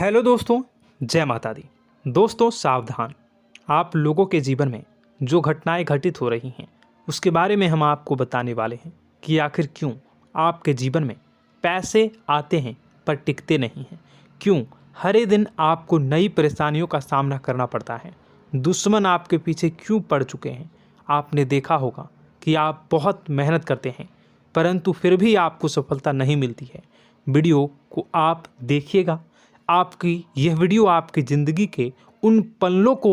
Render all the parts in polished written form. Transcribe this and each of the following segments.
Hello दोस्तों, जय माता दी। दोस्तों सावधान, आप लोगों के जीवन में जो घटनाएं घटित हो रही हैं उसके बारे में हम आपको बताने वाले हैं कि आखिर क्यों आपके जीवन में पैसे आते हैं पर टिकते नहीं हैं। क्यों हर एक दिन आपको नई परेशानियों का सामना करना पड़ता है। दुश्मन आपके पीछे क्यों पड़ चुके हैं। आपने देखा होगा कि आप बहुत मेहनत करते हैं परंतु फिर भी आपको सफलता नहीं मिलती है। वीडियो को आप देखिएगा। आपकी यह वीडियो आपकी ज़िंदगी के उन पन्नों को,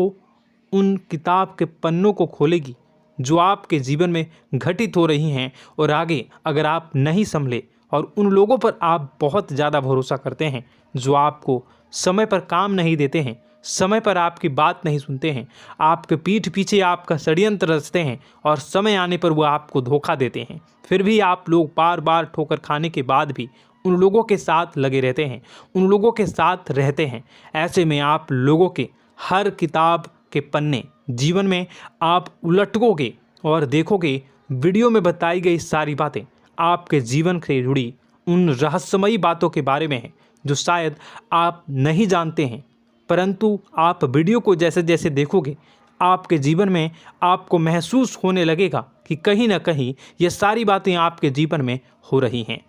उन किताब के पन्नों को खोलेगी जो आपके जीवन में घटित हो रही हैं। और आगे अगर आप नहीं संभले और उन लोगों पर आप बहुत ज़्यादा भरोसा करते हैं जो आपको समय पर काम नहीं देते हैं, समय पर आपकी बात नहीं सुनते हैं, आपके पीठ पीछे आपका षड्यंत्र रचते हैं और समय आने पर वो आपको धोखा देते हैं, फिर भी आप लोग बार बार ठोकर खाने के बाद भी उन लोगों के साथ लगे रहते हैं, उन लोगों के साथ रहते हैं। ऐसे में आप लोगों के हर किताब के पन्ने जीवन में आप उलटोगे और देखोगे वीडियो में बताई गई सारी बातें आपके जीवन से जुड़ी उन रहस्यमयी बातों के बारे में हैं जो शायद आप नहीं जानते हैं। परंतु आप वीडियो को जैसे जैसे देखोगे आपके जीवन में आपको महसूस होने लगेगा कि कहीं ना कहीं ये सारी बातें आपके जीवन में हो रही हैं।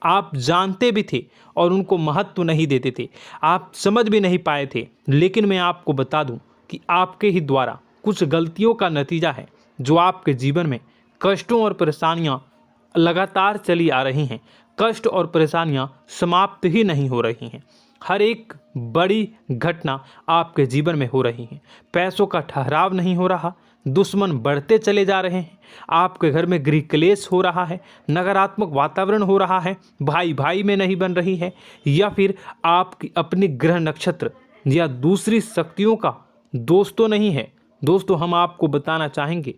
आप जानते भी थे और उनको महत्व नहीं देते थे, आप समझ भी नहीं पाए थे। लेकिन मैं आपको बता दूं कि आपके ही द्वारा कुछ गलतियों का नतीजा है जो आपके जीवन में कष्टों और परेशानियां लगातार चली आ रही हैं। कष्ट और परेशानियां समाप्त ही नहीं हो रही हैं। हर एक बड़ी घटना आपके जीवन में हो रही है। पैसों का ठहराव नहीं हो रहा, दुश्मन बढ़ते चले जा रहे हैं, आपके घर में गृह क्लेश हो रहा है, नकारात्मक वातावरण हो रहा है, भाई भाई में नहीं बन रही है, या फिर आपकी अपनी ग्रह नक्षत्र या दूसरी शक्तियों का दोस्तों नहीं है। दोस्तों हम आपको बताना चाहेंगे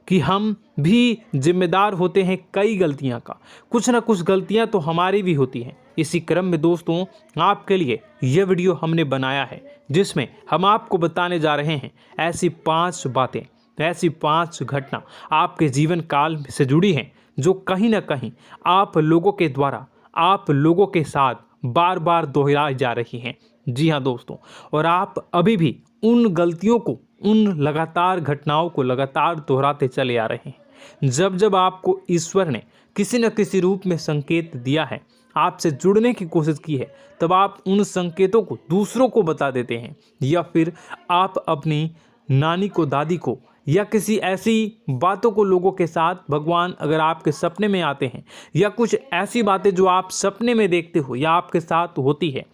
कि हम भी जिम्मेदार होते हैं कई गलतियां का, कुछ ना कुछ गलतियां तो हमारी भी होती हैं। इसी क्रम में दोस्तों आपके लिए यह वीडियो हमने बनाया है जिसमें हम आपको बताने जा रहे हैं ऐसी 5 बातें, ऐसी 5 घटना आपके जीवन काल से जुड़ी हैं जो कहीं ना कहीं आप लोगों के द्वारा आप लोगों के साथ बार बार दोहराई जा रही हैं। जी हाँ दोस्तों, और आप अभी भी उन गलतियों को, उन लगातार घटनाओं को लगातार दोहराते चले आ रहे हैं। जब जब आपको ईश्वर ने किसी न किसी रूप में संकेत दिया है, आपसे जुड़ने की कोशिश की है, तब आप उन संकेतों को दूसरों को बता देते हैं, या फिर आप अपनी नानी को, दादी को, या किसी ऐसी बातों को लोगों के साथ, भगवान अगर आपके सपने में आते हैं या कुछ ऐसी बातें जो आप सपने में देखते हो या आपके साथ होती है,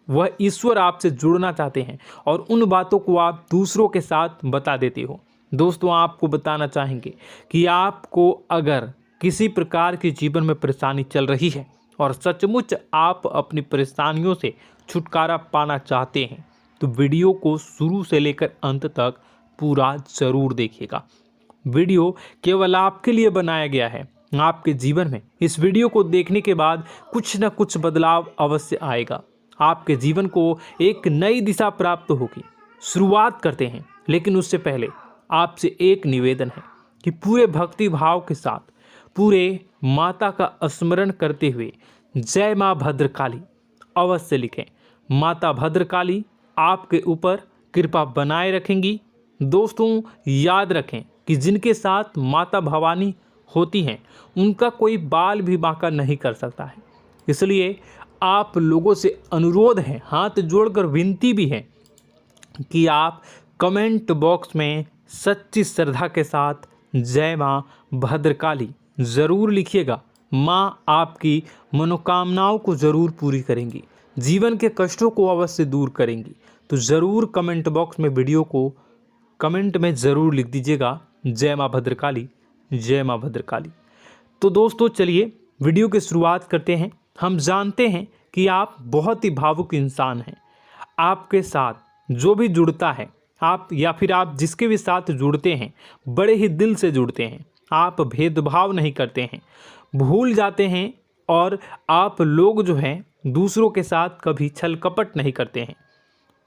वह ईश्वर आपसे जुड़ना चाहते हैं और उन बातों को आप दूसरों के साथ बता देते हो। दोस्तों आपको बताना चाहेंगे कि आपको अगर किसी प्रकार की जीवन में परेशानी चल रही है और सचमुच आप अपनी परेशानियों से छुटकारा पाना चाहते हैं तो वीडियो को शुरू से लेकर अंत तक पूरा जरूर देखिएगा। वीडियो केवल आपके लिए बनाया गया है। आपके जीवन में इस वीडियो को देखने के बाद कुछ न कुछ बदलाव अवश्य आएगा। आपके जीवन को एक नई दिशा प्राप्त होगी। शुरुआत करते हैं, लेकिन उससे पहले आपसे एक निवेदन है कि पूरे भक्ति भाव के साथ पूरे माता का स्मरण करते हुए जय माँ भद्रकाली अवश्य लिखें। माता भद्रकाली आपके ऊपर कृपा बनाए रखेंगी। दोस्तों याद रखें कि जिनके साथ माता भवानी होती हैं उनका कोई बाल भी बांका नहीं कर सकता है। इसलिए आप लोगों से अनुरोध है, हाथ जोड़कर विनती भी है कि आप कमेंट बॉक्स में सच्ची श्रद्धा के साथ जय माँ भद्रकाली ज़रूर लिखिएगा। माँ आपकी मनोकामनाओं को ज़रूर पूरी करेंगी, जीवन के कष्टों को अवश्य दूर करेंगी। तो ज़रूर कमेंट बॉक्स में वीडियो को कमेंट में ज़रूर लिख दीजिएगा जय माँ भद्रकाली, जय माँ भद्रकाली। तो दोस्तों चलिए वीडियो की शुरुआत करते हैं। हम जानते हैं कि आप बहुत ही भावुक इंसान हैं। आपके साथ जो भी जुड़ता है, आप या फिर आप जिसके भी साथ जुड़ते हैं बड़े ही दिल से जुड़ते हैं। आप भेदभाव नहीं करते हैं, भूल जाते हैं, और आप लोग जो हैं दूसरों के साथ कभी छल कपट नहीं करते हैं।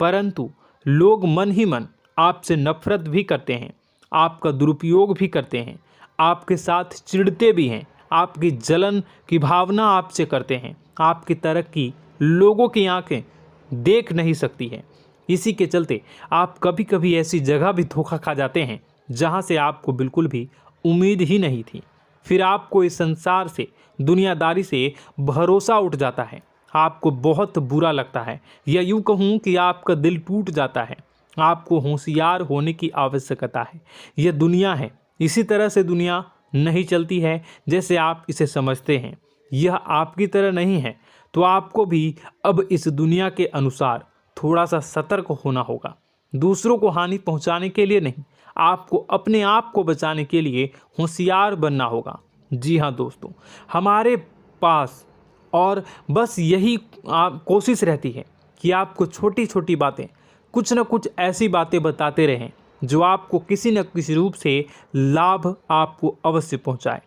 परंतु लोग मन ही मन आपसे नफरत भी करते हैं, आपका दुरुपयोग भी करते हैं, आपके साथ चिढ़ते भी हैं, आपकी जलन की भावना आपसे करते हैं। आपकी तरक्की लोगों की आंखें देख नहीं सकती है। इसी के चलते आप कभी कभी ऐसी जगह भी धोखा खा जाते हैं जहां से आपको बिल्कुल भी उम्मीद ही नहीं थी। फिर आपको इस संसार से, दुनियादारी से भरोसा उठ जाता है। आपको बहुत बुरा लगता है, या यूँ कहूँ कि आपका दिल टूट जाता है। आपको होशियार होने की आवश्यकता है। यह दुनिया है, इसी तरह से दुनिया नहीं चलती है जैसे आप इसे समझते हैं। यह आपकी तरह नहीं है, तो आपको भी अब इस दुनिया के अनुसार थोड़ा सा सतर्क होना होगा। दूसरों को हानि पहुंचाने के लिए नहीं, आपको अपने आप को बचाने के लिए होशियार बनना होगा। जी हाँ दोस्तों, हमारे पास और बस यही कोशिश रहती है कि आपको छोटी छोटी बातें, कुछ न कुछ ऐसी बातें बताते रहें जो आपको किसी न किसी रूप से लाभ आपको अवश्य पहुंचाए,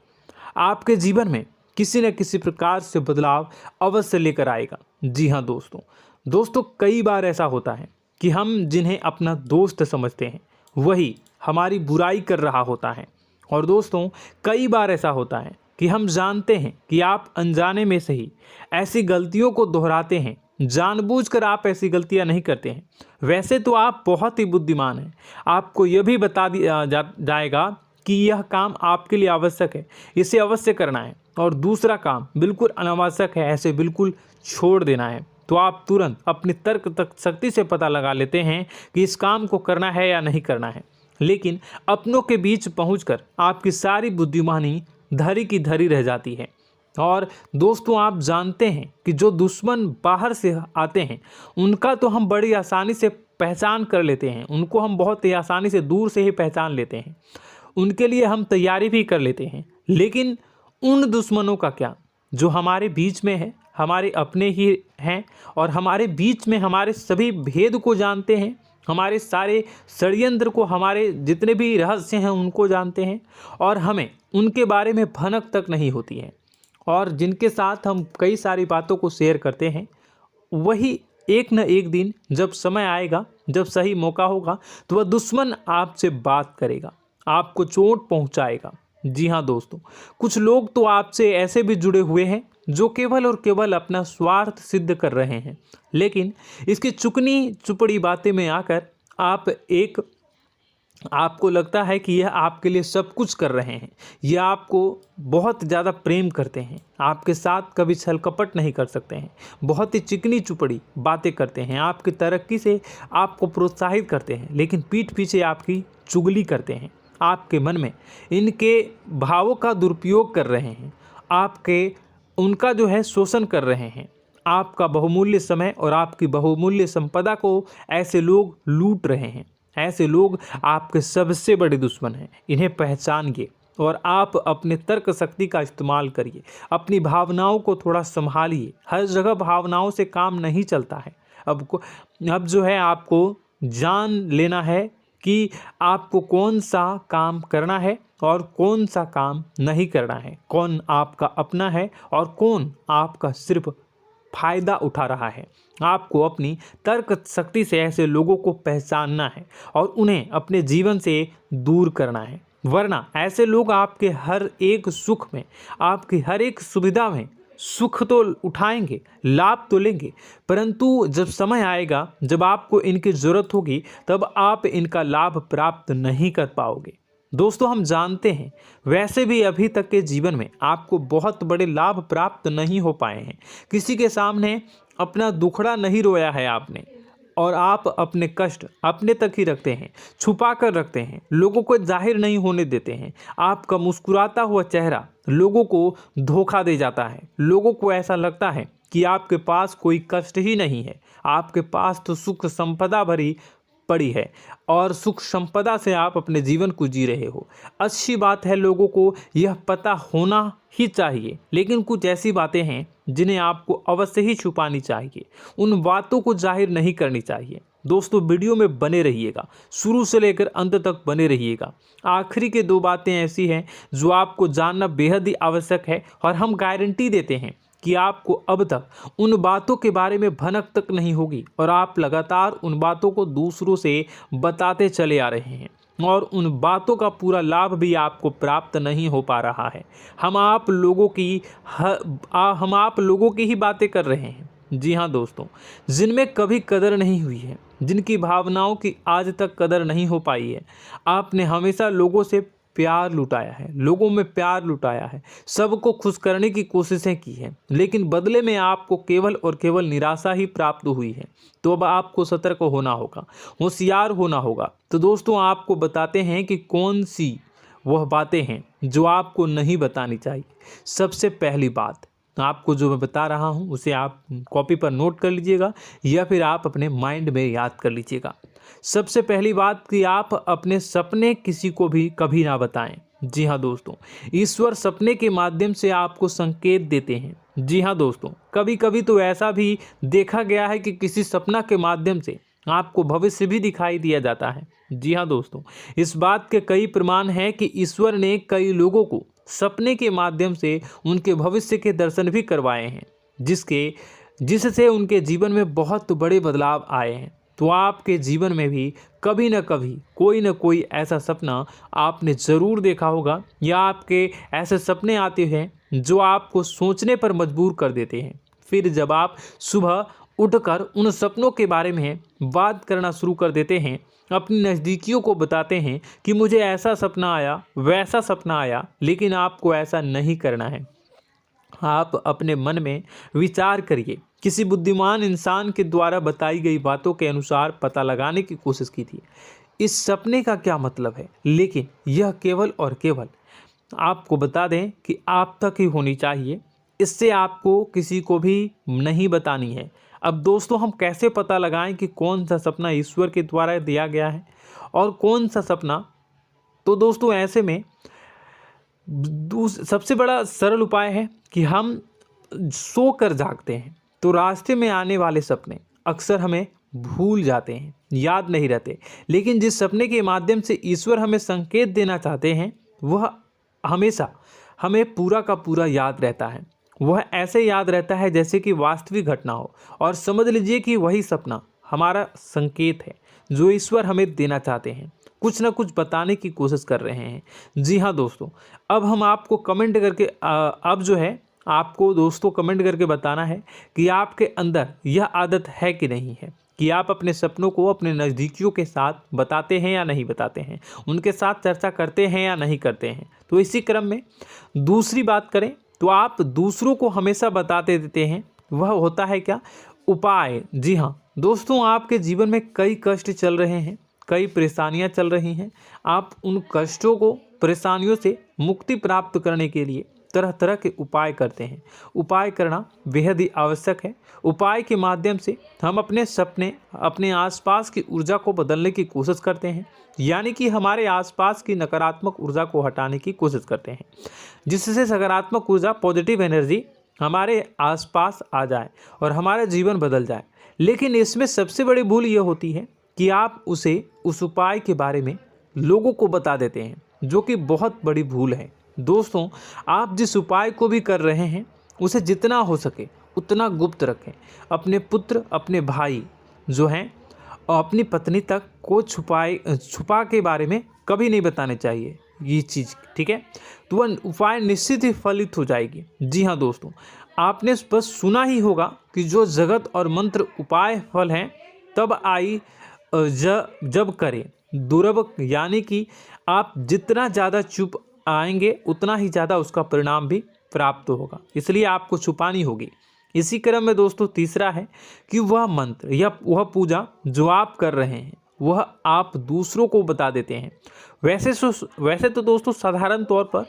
आपके जीवन में किसी न किसी प्रकार से बदलाव अवश्य लेकर आएगा। जी हाँ दोस्तों, कई बार ऐसा होता है कि हम जिन्हें अपना दोस्त समझते हैं वही हमारी बुराई कर रहा होता है। और दोस्तों, कई बार ऐसा होता है कि हम जानते हैं कि आप अनजाने में से ही ऐसी गलतियों को दोहराते हैं। जानबूझकर आप ऐसी गलतियां नहीं करते हैं। वैसे तो आप बहुत ही बुद्धिमान हैं। आपको यह भी बता दिया जाएगा कि यह काम आपके लिए आवश्यक है, इसे अवश्य करना है, और दूसरा काम बिल्कुल अनावश्यक है, ऐसे बिल्कुल छोड़ देना है। तो आप तुरंत अपनी तर्क तक शक्ति से पता लगा लेते हैं कि इस काम को करना है या नहीं करना है। लेकिन अपनों के बीच पहुंचकर आपकी सारी बुद्धिमानी धरी की धरी रह जाती है। और दोस्तों, आप जानते हैं कि जो दुश्मन बाहर से आते हैं उनका तो हम बड़ी आसानी से पहचान कर लेते हैं, उनको हम बहुत ही आसानी से दूर से ही पहचान लेते हैं, उनके लिए हम तैयारी भी कर लेते हैं। लेकिन उन दुश्मनों का क्या जो हमारे बीच में है, हमारे अपने ही हैं, और हमारे बीच में हमारे सभी भेद को जानते हैं, हमारे सारे षड्यंत्र को, हमारे जितने भी रहस्य हैं उनको जानते हैं, और हमें उनके बारे में भनक तक नहीं होती है, और जिनके साथ हम कई सारी बातों को शेयर करते हैं, वही एक न एक दिन जब समय आएगा, जब सही मौका होगा, तो वह दुश्मन आपसे बात करेगा, आपको चोट पहुंचाएगा। जी हाँ दोस्तों, कुछ लोग तो आपसे ऐसे भी जुड़े हुए हैं जो केवल और केवल अपना स्वार्थ सिद्ध कर रहे हैं। लेकिन इसकी चुकनी चुपड़ी बातें में आकर आपको लगता है कि यह आपके लिए सब कुछ कर रहे हैं, यह आपको बहुत ज़्यादा प्रेम करते हैं, आपके साथ कभी छल कपट नहीं कर सकते हैं, बहुत ही चिकनी चुपड़ी बातें करते हैं, आपकी तरक्की से आपको प्रोत्साहित करते हैं, लेकिन पीठ पीछे आपकी चुगली करते हैं, आपके मन में इनके भावों का दुरुपयोग कर रहे हैं, उनका जो है शोषण कर रहे हैं। आपका बहुमूल्य समय और आपकी बहुमूल्य संपदा को ऐसे लोग लूट रहे हैं। ऐसे लोग आपके सबसे बड़े दुश्मन हैं। इन्हें पहचानिए और आप अपने तर्क शक्ति का इस्तेमाल करिए। अपनी भावनाओं को थोड़ा संभालिए। हर जगह भावनाओं से काम नहीं चलता है। अब जो है आपको जान लेना है कि आपको कौन सा काम करना है और कौन सा काम नहीं करना है, कौन आपका अपना है और कौन आपका सिर्फ फायदा उठा रहा है। आपको अपनी तर्क शक्ति से ऐसे लोगों को पहचानना है और उन्हें अपने जीवन से दूर करना है, वरना ऐसे लोग आपके हर एक सुख में, आपकी हर एक सुविधा में सुख तो उठाएंगे, लाभ तो लेंगे, परंतु जब समय आएगा, जब आपको इनकी ज़रूरत होगी, तब आप इनका लाभ प्राप्त नहीं कर पाओगे। दोस्तों, हम जानते हैं वैसे भी अभी तक के जीवन में आपको बहुत बड़े लाभ प्राप्त नहीं हो पाए हैं। किसी के सामने अपना दुखड़ा नहीं रोया है आपने, और आप अपने कष्ट अपने तक ही रखते हैं, छुपा कर रखते हैं, लोगों को जाहिर नहीं होने देते हैं। आपका मुस्कुराता हुआ चेहरा लोगों को धोखा दे जाता है। लोगों को ऐसा लगता है कि आपके पास कोई कष्ट ही नहीं है, आपके पास तो सुख संपदा भरी पड़ी है और सुख संपदा से आप अपने जीवन को जी रहे हो। अच्छी बात है, लोगों को यह पता होना ही चाहिए, लेकिन कुछ ऐसी बातें हैं जिन्हें आपको अवश्य ही छुपानी चाहिए। उन बातों को जाहिर नहीं करनी चाहिए। दोस्तों, वीडियो में बने रहिएगा, शुरू से लेकर अंत तक बने रहिएगा। आखिरी के 2 बातें ऐसी हैं जो आपको जानना बेहद ही आवश्यक है, और हम गारंटी देते हैं कि आपको अब तक उन बातों के बारे में भनक तक नहीं होगी, और आप लगातार उन बातों को दूसरों से बताते चले आ रहे हैं, और उन बातों का पूरा लाभ भी आपको प्राप्त नहीं हो पा रहा है। हम आप लोगों की ही बातें कर रहे हैं, जी हाँ दोस्तों, जिनमें कभी कदर नहीं हुई है, जिनकी भावनाओं की आज तक कदर नहीं हो पाई है। आपने हमेशा लोगों से प्यार लुटाया है, लोगों में प्यार लुटाया है, सबको खुश करने की कोशिशें की है, लेकिन बदले में आपको केवल और केवल निराशा ही प्राप्त हुई है। तो अब आपको सतर्क होना होगा, होशियार होना होगा। तो दोस्तों आपको बताते हैं कि कौन सी वह बातें हैं जो आपको नहीं बतानी चाहिए। सबसे पहली बात आपको जो मैं बता रहा हूं उसे आप कॉपी पर नोट कर लीजिएगा या फिर आप अपने माइंड में याद कर लीजिएगा। सबसे पहली बात कि आप अपने सपने किसी को भी कभी ना बताएं। जी हाँ दोस्तों, ईश्वर सपने के माध्यम से आपको संकेत देते हैं। जी हाँ दोस्तों, कभी कभी तो ऐसा भी देखा गया है कि किसी सपना के माध्यम से आपको भविष्य भी दिखाई दिया जाता है। जी हाँ दोस्तों, इस बात के कई प्रमाण हैं कि ईश्वर ने कई लोगों को सपने के माध्यम से उनके भविष्य के दर्शन भी करवाए हैं, जिससे उनके जीवन में बहुत बड़े बदलाव आए हैं। तो आपके जीवन में भी कभी न कभी कोई न कोई ऐसा सपना आपने ज़रूर देखा होगा, या आपके ऐसे सपने आते हैं जो आपको सोचने पर मजबूर कर देते हैं। फिर जब आप सुबह उठकर उन सपनों के बारे में बात करना शुरू कर देते हैं, अपनी नज़दीकियों को बताते हैं कि मुझे ऐसा सपना आया, वैसा सपना आया, लेकिन आपको ऐसा नहीं करना है। आप अपने मन में विचार करिए। किसी बुद्धिमान इंसान के द्वारा बताई गई बातों के अनुसार पता लगाने की कोशिश की थी इस सपने का क्या मतलब है, लेकिन यह केवल और केवल आपको बता दें कि आप तक ही होनी चाहिए। इससे आपको किसी को भी नहीं बतानी है। अब दोस्तों हम कैसे पता लगाएं कि कौन सा सपना ईश्वर के द्वारा दिया गया है और कौन सा सपना? तो दोस्तों ऐसे में सबसे बड़ा सरल उपाय है कि हम सोकर जागते हैं तो रास्ते में आने वाले सपने अक्सर हमें भूल जाते हैं, याद नहीं रहते। लेकिन जिस सपने के माध्यम से ईश्वर हमें संकेत देना चाहते हैं वह हमेशा हमें पूरा का पूरा याद रहता है। वह ऐसे याद रहता है जैसे कि वास्तविक घटना हो, और समझ लीजिए कि वही सपना हमारा संकेत है जो ईश्वर हमें देना चाहते हैं, कुछ ना कुछ बताने की कोशिश कर रहे हैं। जी हाँ दोस्तों, अब हम आपको कमेंट करके अब जो है आपको दोस्तों कमेंट करके बताना है कि आपके अंदर यह आदत है कि नहीं है कि आप अपने सपनों को अपने नज़दीकियों के साथ बताते हैं या नहीं बताते हैं, उनके साथ चर्चा करते हैं या नहीं करते हैं। तो इसी क्रम में दूसरी बात करें तो आप दूसरों को हमेशा बताते देते हैं, वह होता है क्या? उपाय। जी हाँ दोस्तों, आपके जीवन में कई कष्ट चल रहे हैं, कई परेशानियां चल रही हैं। आप उन कष्टों को, परेशानियों से मुक्ति प्राप्त करने के लिए तरह तरह के उपाय करते हैं। उपाय करना बेहद ही आवश्यक है। उपाय के माध्यम से हम अपने सपने, अपने आसपास की ऊर्जा को बदलने की कोशिश करते हैं, यानी कि हमारे आसपास की नकारात्मक ऊर्जा को हटाने की कोशिश करते हैं, जिससे सकारात्मक ऊर्जा, पॉजिटिव एनर्जी हमारे आसपास आ जाए और हमारा जीवन बदल जाए। लेकिन इसमें सबसे बड़ी भूल यह होती है कि आप उस उपाय के बारे में लोगों को बता देते हैं, जो कि बहुत बड़ी भूल है। दोस्तों आप जिस उपाय को भी कर रहे हैं उसे जितना हो सके उतना गुप्त रखें। अपने पुत्र, अपने भाई जो हैं और अपनी पत्नी तक को छुपा के बारे में कभी नहीं बताने चाहिए ये चीज़, ठीक है? तो वह उपाय निश्चित ही फलित हो जाएगी। जी हाँ दोस्तों, आपने बस सुना ही होगा कि जो जगत और मंत्र उपाय फल हैं तब आई जब करें दुर्लभ, यानी कि आप जितना ज़्यादा चुप आएंगे उतना ही ज़्यादा उसका परिणाम भी प्राप्त होगा, इसलिए आपको छुपानी होगी। इसी क्रम में दोस्तों तीसरा है कि वह मंत्र या वह पूजा जो आप कर रहे हैं वह आप दूसरों को बता देते हैं। वैसे तो दोस्तों साधारण तौर पर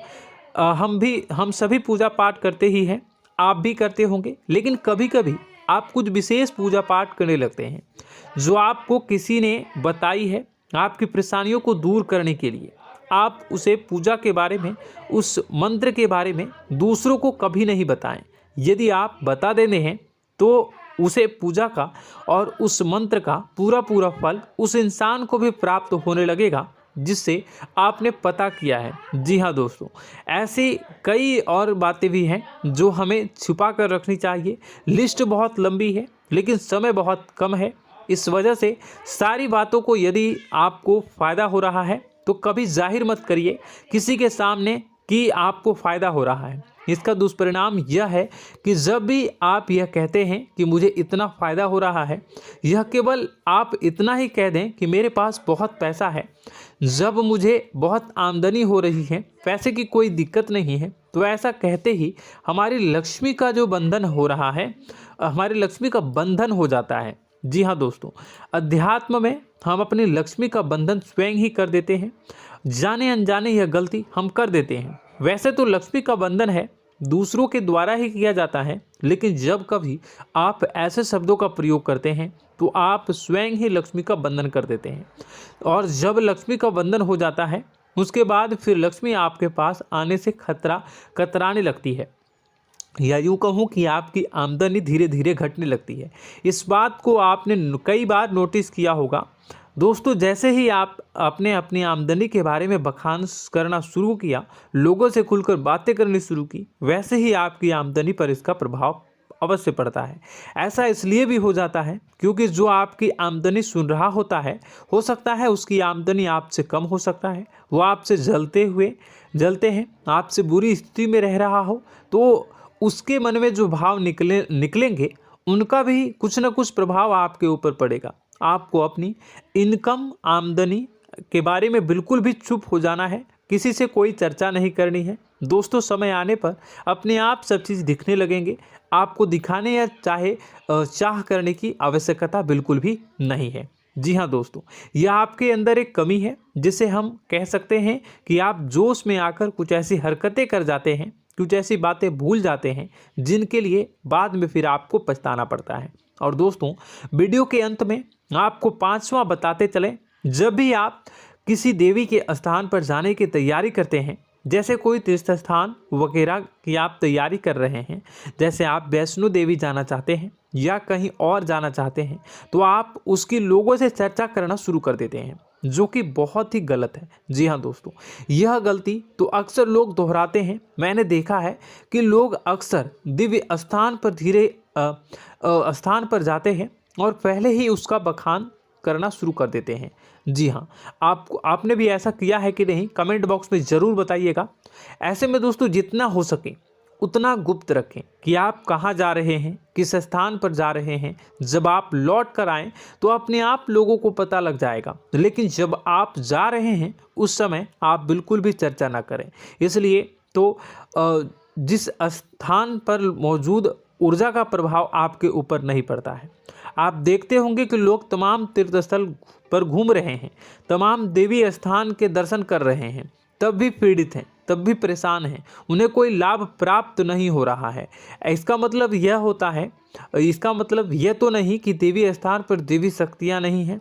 हम सभी पूजा पाठ करते ही हैं, आप भी करते होंगे, लेकिन कभी कभी आप कुछ विशेष पूजा पाठ करने लगते हैं जो आपको किसी ने बताई है आपकी परेशानियों को दूर करने के लिए। आप उसे पूजा के बारे में, उस मंत्र के बारे में दूसरों को कभी नहीं बताएं। यदि आप बता देते हैं तो उसे पूजा का और उस मंत्र का पूरा फल उस इंसान को भी प्राप्त होने लगेगा जिससे आपने पता किया है। जी हाँ दोस्तों, ऐसी कई और बातें भी हैं जो हमें छुपा कर रखनी चाहिए। लिस्ट बहुत लंबी है लेकिन समय बहुत कम है, इस वजह से सारी बातों को यदि आपको फ़ायदा हो रहा है तो कभी जाहिर मत करिए किसी के सामने कि आपको फ़ायदा हो रहा है। इसका दुष्परिणाम यह है कि जब भी आप यह कहते हैं कि मुझे इतना फ़ायदा हो रहा है, यह केवल आप इतना ही कह दें कि मेरे पास बहुत पैसा है, जब मुझे बहुत आमदनी हो रही है, पैसे की कोई दिक्कत नहीं है, तो ऐसा कहते ही हमारी लक्ष्मी का जो बंधन हो रहा है, हमारी लक्ष्मी का बंधन हो जाता है। जी हाँ दोस्तों, अध्यात्म में हम अपनी लक्ष्मी का बंधन स्वयं ही कर देते हैं। जाने अनजाने यह गलती हम कर देते हैं। वैसे तो लक्ष्मी का बंधन है दूसरों के द्वारा ही किया जाता है, लेकिन जब कभी आप ऐसे शब्दों का प्रयोग करते हैं तो आप स्वयं ही लक्ष्मी का बंधन कर देते हैं। और जब लक्ष्मी का बंधन हो जाता है उसके बाद फिर लक्ष्मी आपके पास आने से कतराने लगती है, या यूँ कहूँ कि आपकी आमदनी धीरे धीरे घटने लगती है। इस बात को आपने कई बार नोटिस किया होगा दोस्तों। जैसे ही आप अपने अपनी आमदनी के बारे में बखान करना शुरू किया, लोगों से खुलकर बातें करनी शुरू की, वैसे ही आपकी आमदनी पर इसका प्रभाव अवश्य पड़ता है। ऐसा इसलिए भी हो जाता है क्योंकि जो आपकी आमदनी सुन रहा होता है, हो सकता है उसकी आमदनी आपसे कम हो सकता है, वो आपसे जलते हैं, आपसे बुरी स्थिति में रह रहा हो, तो उसके मन में जो भाव निकलेंगे उनका भी कुछ न कुछ प्रभाव आपके ऊपर पड़ेगा। आपको अपनी इनकम आमदनी के बारे में बिल्कुल भी चुप हो जाना है, किसी से कोई चर्चा नहीं करनी है दोस्तों। समय आने पर अपने आप सब चीज़ दिखने लगेंगे। आपको दिखाने या चाह करने की आवश्यकता बिल्कुल भी नहीं है। जी हाँ दोस्तों, यह आपके अंदर एक कमी है जिसे हम कह सकते हैं कि आप जोश में आकर कुछ ऐसी हरकतें कर जाते हैं, कुछ ऐसी बातें भूल जाते हैं जिनके लिए बाद में फिर आपको पछताना पड़ता है। और दोस्तों, वीडियो के अंत में आपको 5वां बताते चलें, जब भी आप किसी देवी के स्थान पर जाने की तैयारी करते हैं, जैसे कोई तीर्थ स्थान वगैरह की आप तैयारी कर रहे हैं, जैसे आप वैष्णो देवी जाना चाहते हैं या कहीं और जाना चाहते हैं, तो आप उसकी लोगों से चर्चा करना शुरू कर देते हैं, जो कि बहुत ही गलत है। जी हाँ दोस्तों, यह गलती तो अक्सर लोग दोहराते हैं। मैंने देखा है कि लोग अक्सर दिव्य स्थान पर जाते हैं और पहले ही उसका बखान करना शुरू कर देते हैं। जी हाँ, आपने भी ऐसा किया है कि नहीं, कमेंट बॉक्स में ज़रूर बताइएगा। ऐसे में दोस्तों, जितना हो सके उतना गुप्त रखें कि आप कहाँ जा रहे हैं, किस स्थान पर जा रहे हैं। जब आप लौट कर आएँ तो अपने आप लोगों को पता लग जाएगा, लेकिन जब आप जा रहे हैं उस समय आप बिल्कुल भी चर्चा ना करें। इसलिए तो जिस स्थान पर मौजूद ऊर्जा का प्रभाव आपके ऊपर नहीं पड़ता है। आप देखते होंगे कि लोग तमाम तीर्थ स्थल पर घूम रहे हैं, तमाम देवी स्थान के दर्शन कर रहे हैं, तब भी पीड़ित हैं, तब भी परेशान हैं, उन्हें कोई लाभ प्राप्त नहीं हो रहा है। इसका मतलब यह तो नहीं कि देवी स्थान पर देवी शक्तियाँ नहीं हैं,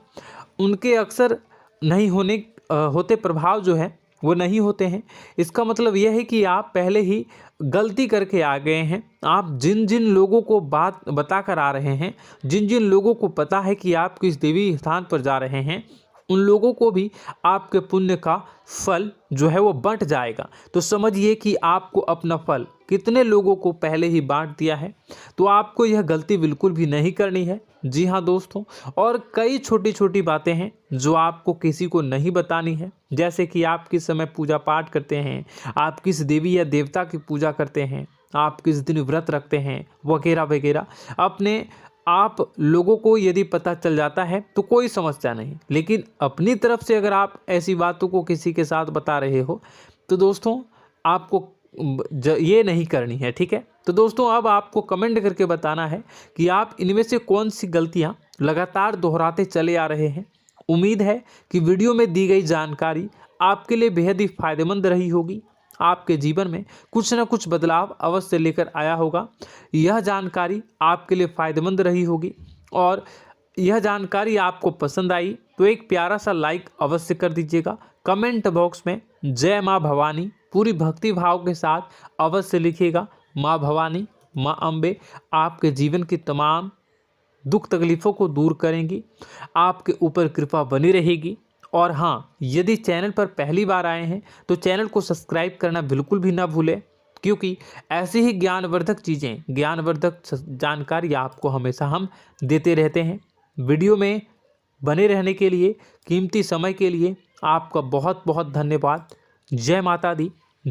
उनके अक्सर नहीं होते प्रभाव जो है वो नहीं होते हैं। इसका मतलब यह है कि आप पहले ही गलती करके आ गए हैं। आप जिन जिन लोगों को बात बता कर आ रहे हैं, जिन जिन लोगों को पता है कि आप किस देवी स्थान पर जा रहे हैं, उन लोगों को भी आपके पुण्य का फल जो है वो बंट जाएगा। तो समझिए कि आपको अपना फल कितने लोगों को पहले ही बांट दिया है। तो आपको यह गलती बिल्कुल भी नहीं करनी है। जी हाँ दोस्तों, और कई छोटी छोटी बातें हैं जो आपको किसी को नहीं बतानी है, जैसे कि आप किस समय पूजा पाठ करते हैं, आप किस देवी या देवता की पूजा करते हैं, आप किस दिन व्रत रखते हैं, वगैरह वगैरह। अपने आप लोगों को यदि पता चल जाता है तो कोई समस्या नहीं, लेकिन अपनी तरफ से अगर आप ऐसी बातों को किसी के साथ बता रहे हो तो दोस्तों आपको ये नहीं करनी है, ठीक है। तो दोस्तों, अब आपको कमेंट करके बताना है कि आप इनमें से कौन सी गलतियां लगातार दोहराते चले आ रहे हैं। उम्मीद है कि वीडियो में दी गई जानकारी आपके लिए बेहद ही फायदेमंद रही होगी, आपके जीवन में कुछ न कुछ बदलाव अवश्य लेकर आया होगा। यह जानकारी आपके लिए फ़ायदेमंद रही होगी और यह जानकारी आपको पसंद आई तो एक प्यारा सा लाइक अवश्य कर दीजिएगा। कमेंट बॉक्स में जय माँ भवानी पूरी भक्ति भाव के साथ अवश्य लिखिएगा। माँ भवानी, माँ अम्बे आपके जीवन की तमाम दुख तकलीफ़ों को दूर करेंगी, आपके ऊपर कृपा बनी रहेगी। और हाँ, यदि चैनल पर पहली बार आए हैं तो चैनल को सब्सक्राइब करना बिल्कुल भी ना भूलें, क्योंकि ऐसी ही ज्ञानवर्धक चीज़ें, ज्ञानवर्धक जानकारी आपको हमेशा हम देते रहते हैं। वीडियो में बने रहने के लिए, कीमती समय के लिए आपका बहुत बहुत धन्यवाद। जय माता दी।